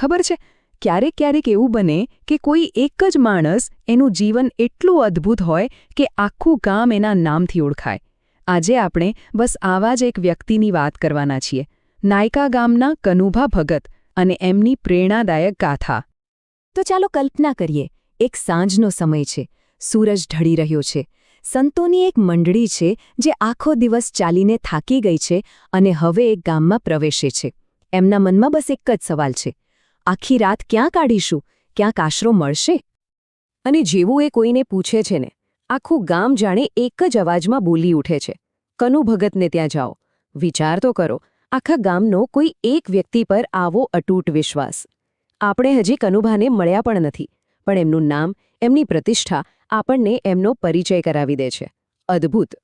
ખબર છે, ક્યારેક ક્યારેક એવું બને કે કોઈ એક જ માણસ એનું જીવન એટલું અદ્ભુત હોય કે આખું ગામ એના નામથી ઓળખાય. આજે આપણે બસ આવા જ એક વ્યક્તિની વાત કરવાના છીએ, નાયકા ગામના કનુભા ભગત અને એમની પ્રેરણાદાયક ગાથા. તો ચાલો કલ્પના કરીએ, એક સાંજનો સમય છે, સૂરજ ઢળી રહ્યો છે, સંતોની એક મંડળી છે જે આખો દિવસ ચાલીને થાકી ગઈ છે અને હવે એક ગામમાં પ્રવેશે છે. એમના મનમાં બસ એક જ સવાલ છે, આખી રાત ક્યાં કાઢીશું, ક્યાંક આશરો મળશે? અને જેવું એ કોઈને પૂછે છે ને, આખું ગામ જાણે એક જ અવાજમાં બોલી ઉઠે છે, કનુ ભગતને ત્યાં જાઓ. વિચાર તો કરો, આખા ગામનો કોઈ એક વ્યક્તિ પર આવો અતૂટ વિશ્વાસ. આપણે હજી કનુભાને મળ્યા પણ નથી, પણ એમનું નામ, એમની પ્રતિષ્ઠા આપણને એમનો પરિચય કરાવી દે છે. અદ્ભુત.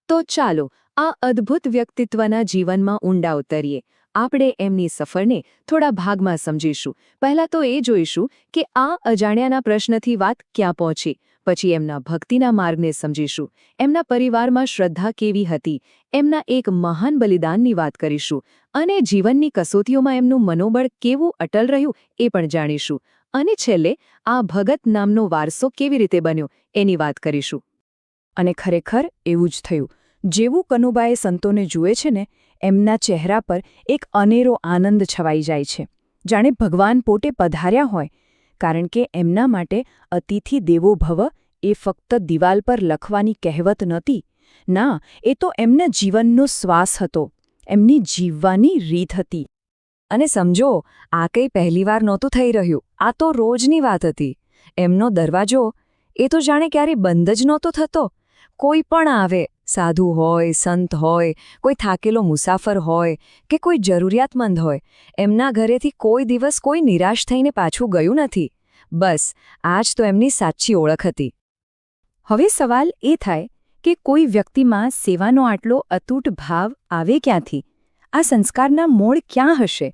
તો ચાલો આ અદ્ભુત વ્યક્તિત્વના જીવનમાં ઊંડા ઉતરીએ. આપણે એમની સફરને થોડા ભાગમાં સમજીશું. પહેલાં તો એ જોઈશું કે આ અજાણ્યાના પ્રશ્નથી વાત ક્યાં પહોંચી. પછી એમના ભક્તિના માર્ગને સમજીશું, એમના પરિવારમાં શ્રદ્ધા કેવી હતી, એમના એક મહાન બલિદાનની વાત કરીશું, અને જીવનની કસોટીઓમાં એમનું મનોબળ કેવું અટલ રહ્યું એ પણ જાણીશું. અને છેલ્લે આ ભગત નામનો વારસો કેવી રીતે બન્યો એની વાત કરીશું. અને ખરેખર એવું જ થયું. જેવું કનુભાએ સંતોને જુએ છે ને, એમના ચહેરા પર એક અનેરો આનંદ છવાઈ જાય છે, જાણે ભગવાન પોતે પધાર્યા હોય. કારણ કે એમના માટે અતિથિ દેવો ભવ એ ફક્ત દિવાલ પર લખવાની કહેવત નહોતી. ના, એ તો એમના જીવનનો શ્વાસ હતો, એમની જીવવાની રીત હતી. અને સમજો, આ કંઈ પહેલીવાર નહોતું થઈ રહ્યું, આ તો રોજની વાત હતી. એમનો દરવાજો એ તો જાણે ક્યારે બંધ જ નહોતો થતો. કોઈ પણ આવે, સાધુ હોય, સંત હોય, કોઈ થાકેલો મુસાફર હોય કે કોઈ જરૂરિયાતમંદ હોય, એમના ઘરેથી કોઈ દિવસ કોઈ નિરાશ થઈને પાછું ગયું નથી. બસ આ જ તો એમની સાચી ઓળખ હતી. હવે સવાલ એ થાય કે કોઈ વ્યક્તિમાં સેવાનો આટલો અતૂટ ભાવ આવે ક્યાંથી? આ સંસ્કારના મૂળ ક્યાં હશે?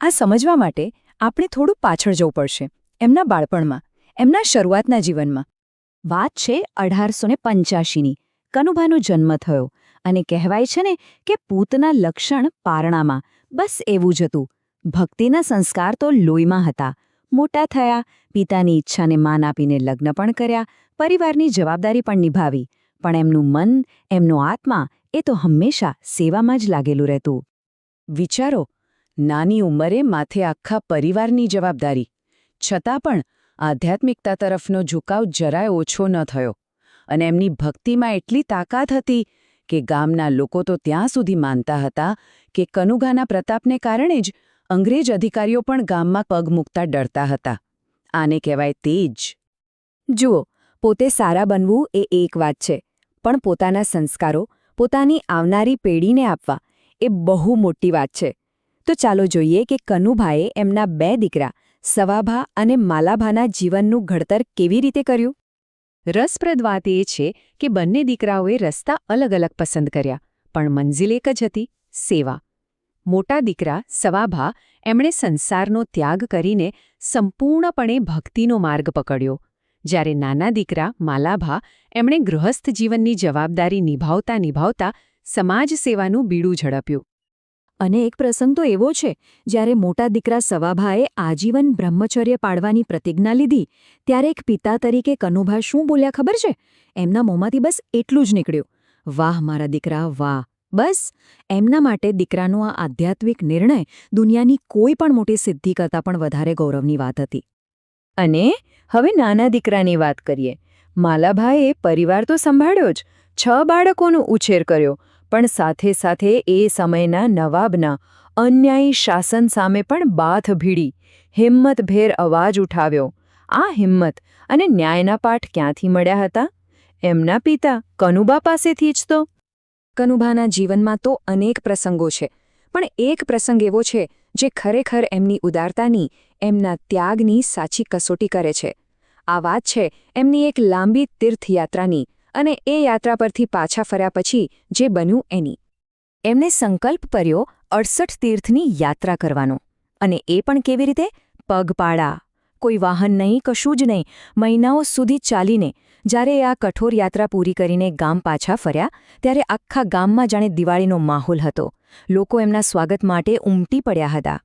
આ સમજવા માટે આપણે થોડું પાછળ જવું પડશે, એમના બાળપણમાં, એમના શરૂઆતના જીવનમાં. વાત છે 1885ની. કનુભાનો જન્મ થયો અને કહેવાય છે ને કે પૂતના લક્ષણ પારણામાં. બસ એવું જ હતું. ભક્તિના સંસ્કાર તો લોહીમાં હતા. મોટા થયા, પિતાની ઈચ્છાને માન આપીને લગ્ન પણ કર્યા, પરિવારની જવાબદારી પણ નિભાવી. પણ એમનું મન, એમનો આત્મા એ તો હંમેશા સેવામાં જ લાગેલું રહેતું. વિચારો, નાની ઉંમરે માથે આખા પરિવારની જવાબદારી, છતાં પણ આધ્યાત્મિકતા તરફનો ઝુકાવ જરાય ઓછો ન થયો. અને એમની ભક્તિમાં એટલી તાકાત હતી કે ગામના લોકો તો ત્યાં સુધી માનતા હતા કે કનુભાના પ્રતાપને કારણે જ અંગ્રેજ અધિકારીઓ પણ ગામમાં પગ મૂકતા ડરતા હતા. આને કહેવાય તેજ. જુઓ, પોતે સારા બનવું એ એક વાત છે, પણ પોતાના સંસ્કારો પોતાની આવનારી પેઢીને આપવા એ બહુ મોટી વાત છે. તો ચાલો જોઈએ કે કનુભાએ એમના 2 દીકરા સવાભા અને માલાભાના જીવનનું ઘડતર કેવી રીતે કર્યું. રસપ્રદ વાત એ છે કે બંને દીકરાઓએ રસ્તા અલગ અલગ પસંદ કર્યા, પણ મંઝિલ એક જ હતી, સેવા. મોટા દીકરા સવાભા, એમણે સંસારનો ત્યાગ કરીને સંપૂર્ણપણે ભક્તિનો માર્ગ પકડ્યો, જ્યારે નાના દીકરા માલાભા, એમણે ગૃહસ્થ જીવનની જવાબદારી નિભાવતા સમાજ સેવાનું બીડું ઝડપ્યું. અને એક પ્રસંગ તો એવો છે, જ્યારે મોટા દીકરા સવાભાએ આજીવન બ્રહ્મચર્ય પાળવાની પ્રતિજ્ઞા લીધી, ત્યારે એક પિતા તરીકે કનુભા શું બોલ્યા ખબર છે? એમના મોંમાંથી બસ એટલું જ નીકળ્યું, વાહ મારા દીકરા, વાહ. બસ એમના માટે દીકરાનો આ આધ્યાત્મિક નિર્ણય દુનિયાની કોઈ પણ મોટી સિદ્ધિ કરતાં પણ વધારે ગૌરવની વાત હતી. અને હવે નાના દીકરાની વાત કરીએ. માલાભાઈએ પરિવાર તો સંભાળ્યો જ, 6 બાળકોનો ઉછેર કર્યો, પણ સાથે સાથે એ સમયના નવાબના અન્યાયી શાસન સામે પણ બાથ ભીડી, હિંમતભેર અવાજ ઉઠાવ્યો. આ હિંમત અને ન્યાયના પાઠ ક્યાંથી મળ્યા હતા? એમના પિતા કનુભા પાસેથી જ તો. કનુભાના જીવનમાં તો અનેક પ્રસંગો છે, પણ એક પ્રસંગ એવો છે જે ખરેખર એમની ઉદારતાની, એમના ત્યાગની સાચી કસોટી કરે છે. આ વાત છે એમની એક લાંબી તીર્થયાત્રાની, અને એ યાત્રા પરથી પાછા ફર્યા પછી જે બન્યું એની. એમને સંકલ્પ કર્યો 68 તીર્થની યાત્રા કરવાનો. અને એ પણ કેવી રીતે? પગપાળા. કોઈ વાહન નહીં, કશું જ નહીં, મહિનાઓ સુધી ચાલીને. જ્યારે આ કઠોર યાત્રા પૂરી કરીને ગામ પાછા ફર્યા, ત્યારે આખા ગામમાં જાણે દિવાળીનો માહોલ હતો. લોકો એમના સ્વાગત માટે ઉમટી પડ્યા હતા.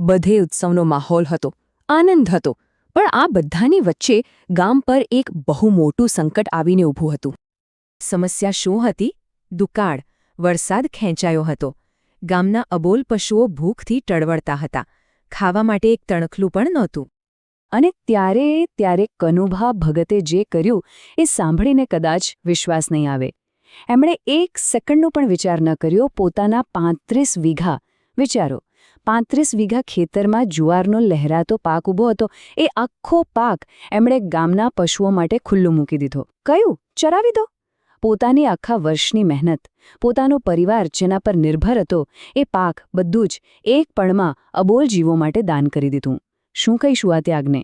બધે ઉત્સવનો માહોલ હતો, આનંદ હતો, પણ આ બધાની વચ્ચે ગામ પર એક બહુ મોટું સંકટ આવીને ઊભું હતું. સમસ્યા શું હતી? દુકાળ. વરસાદ ખેંચાયો હતો. ગામના અબોલ પશુઓ ભૂખથી ટળવળતા હતા. ખાવા માટે એક તણખલું પણ નહોતું. અને ત્યારે કનુભા ભગતે જે કર્યું એ સાંભળીને કદાચ વિશ્વાસ નહીં આવે. એમણે એક સેકન્ડનો પણ વિચાર ન કર્યો. પોતાના 35 વીઘા, વિચારો, 35 વીઘા ખેતરમાં જુવારનો લહેરાતો પાક ઊભો હતો, એ આખો પાક એમણે ગામના પશુઓ માટે ખુલ્લું મૂકી દીધો. કયું? ચરાવી દો. પોતાની આખા વર્ષની મહેનત, પોતાનો પરિવાર જેના પર નિર્ભર હતો, એ પાક બધું જ એક પળમાં અબોલ જીવો માટે દાન કરી દીધું. શું કહીશું આ ત્યાગને?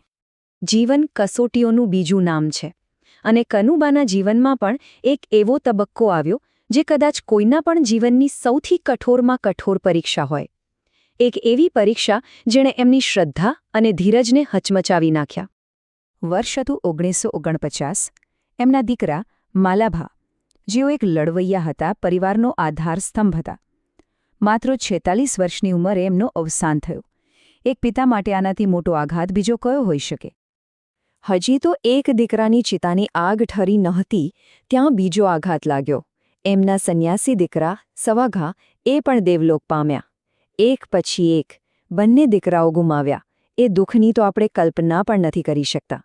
જીવન કસોટીઓનું બીજું નામ છે. અને કનુબાના જીવનમાં પણ એક એવો તબક્કો આવ્યો જે કદાચ કોઈના પણ જીવનની સૌથી કઠોરમાં કઠોર પરીક્ષા હોય. એક એવી પરીક્ષા જેણે એમની શ્રદ્ધા અને ધીરજને હચમચાવી નાખ્યા. વર્ષ હતું 1949. એમના દીકરા માલાભા, જેઓ એક લડવૈયા હતા, પરિવારનો આધારસ્તંભ હતા. માત્ર 46 વર્ષની ઉંમરે એમનું અવસાન થયું. એક પિતા માટે આનાથી મોટો આઘાત બીજો કયો હોઈ શકે? હજી તો એક દીકરાની ચિતાની આગ ઠરી નહોતી ત્યાં બીજો આઘાત લાગ્યો. એમના સંન્યાસી દીકરા સવાઘા એ પણ દેવલોક પામ્યા. એક પછી એક બંને દીકરાઓ ગુમાવ્યા. એ દુઃખની તો આપણે કલ્પના પણ નથી કરી શકતા.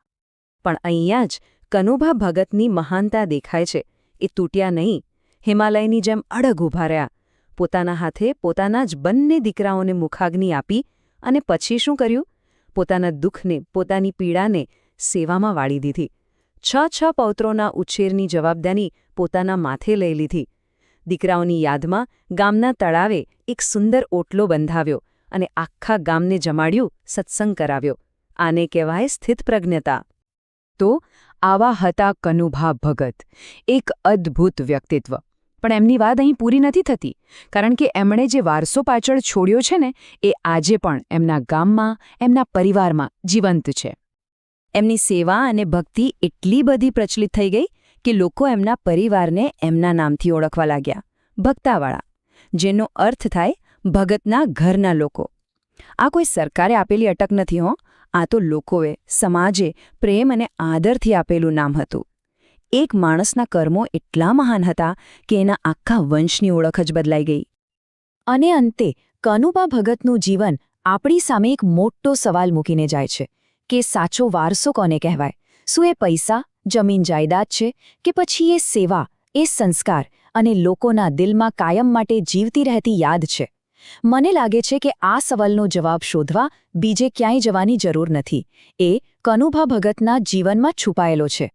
પણ અહીંયા જ કનુભા ભગતની મહાનતા દેખાય છે. એ તૂટ્યા નહીં, હિમાલયની જેમ અડગ ઊભા રહ્યા. પોતાના હાથે પોતાના જ બંને દીકરાઓને મુખાગ્નિ આપી અને પછી શું કર્યું? પોતાના દુઃખને, પોતાની પીડાને સેવામાં વાળી દીધી. 6 પૌત્રોના ઉછેરની જવાબદારી પોતાના માથે લઈ લીધી. દીકરાઓની યાદમાં ગામના તળાવે એક સુંદર ઓટલો બંધાવ્યો અને આખા ગામને જમાડ્યું, સત્સંગ કરાવ્યો. આને કહેવાય સ્થિતપ્રજ્ઞતા. તો આવા હતા કનુભા ભગત, એક અદ્ભુત વ્યક્તિત્વ. પણ એમની વાત અહીં પૂરી નથી થતી, કારણ કે એમણે જે વારસો પાછળ છોડ્યો છે ને, એ આજે પણ એમના ગામમાં, એમના પરિવારમાં જીવંત છે. એમની સેવા અને ભક્તિ એટલી બધી પ્રચલિત થઈ ગઈ કે લોકો એમના પરિવારને એમના નામથી ઓળખવા લાગ્યા, ભક્તાવાળા, જેનો અર્થ થાય ભગતના ઘરના લોકો. આ કોઈ સરકારે આપેલી અટક નથી હો, આ તો લોકોએ, સમાજે પ્રેમ અને આદરથી આપેલું નામ હતું. એક માણસના કર્મો એટલા મહાન હતા કે એના આખા વંશની ઓળખ જ બદલાઈ ગઈ. અને અંતે કનુભા ભગતનું જીવન આપણી સામે એક મોટો સવાલ મૂકીને જાય છે કે સાચો વારસો કોને કહેવાય? શું એ પૈસા, જમીન જાયદાદ છે કે પછી એ સેવા, એ સંસ્કાર અને લોકોના દિલમાં કાયમ માટે જીવતી રહેતી યાદ છે? મને લાગે છે કે આ સવાલનો જવાબ શોધવા બીજે ક્યાંય જવાની જરૂર નથી. એ કનુભા ભગતના જીવનમાં છુપાયેલો છે.